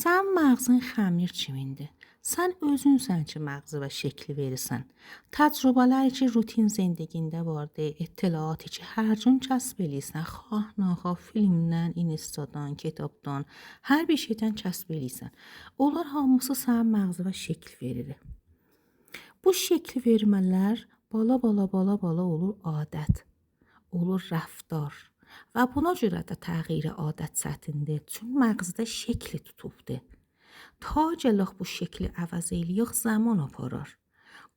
Sən mağzın xəmir çimindir. Sən özünsən ki, mağzı və şəkli verirsən. Təcrübələr ki, rutin zindagində vardır, ettelaatı ki, hər cür kəsb eləyirsən. Xah naxah filmdən, instadan, kitabdan, hər bir şeydən kəsb eləyirsən. Onlar hamısı sənin mağzı və şəkil verir. Bu şəkil vermələr bala olur adət, olur rəftar. Və buna görə də təğyiri adət çətindir. Çünki məğzdə şəkli tutubdur. Ta gələk bu şəkli əvəz eləyək zaman aparar.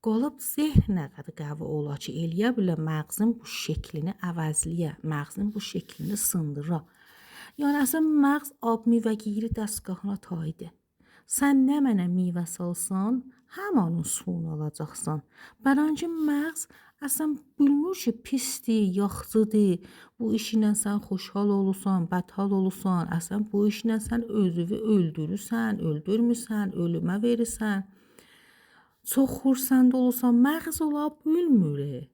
Qalıb zehn nə qədər qəvi ola ki, eləyə bilər məğzin bu şəklini əvəzləyə, məğzin bu şəklini sındıra. Yəni əsən məğz ab meyvə giyiri dəstgahına taydı. Sən nə mənə meyvə salsan, həmanın suyunu alacaqsan. Bələnci məğz əsən bilmir ki, pisdir, yaxşıdır. Bu işinə sən xoşhal olursan, bədhal olursan. Əsən bu işinə sən özünü öldürürsən, öldürmürsən, ölümə verirsən. Çox xursənd olursan, məğz ola bilmir.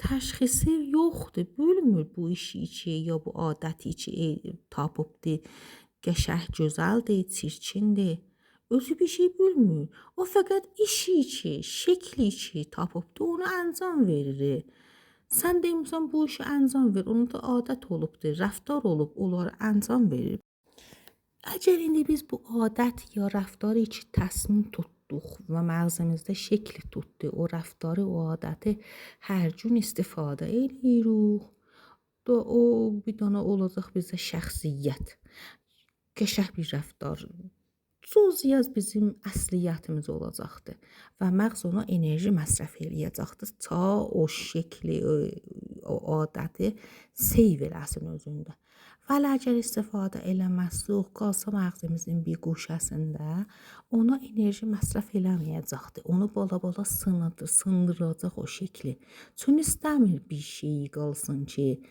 Təşxisi yoxdur, bilmir bu işi ki, ya bu adəti ki, tapıbdır. Qəşəng gözəldir, çirkindir. Özü bir şey bilmir. O fəqət işi ki, şəkli ki, tapıbdır, onu əncam verir. Sən demirsən bu işi əncam ver, onun da adət olubdur, rəftar olub, onları əncam verir. Əgər indi biz bu adət ya rəftarı ki, təsmin tutduq və məğzimizdə şəkli tutdu, o rəftarı, o adəti hər gün istifadə edirik. Da o bir dana olacaq bizə şəxsiyyət. Qəşəng bir rəftar. Cüziyyət bizim əsliyyətimiz olacaqdır və məğz ona enerji məsrəf eləyəcəkdir ta o şəkli, o adəti seyv eləsin özündə. Vəli əgər istifadə eləməzsək, qalsa məğzimizin bir quşəsində ona enerji məsrəf eləməyəcəkdir. Onu bala sındıracaq o şəkli. Çünki istəmir bir şeyi qalsın ki,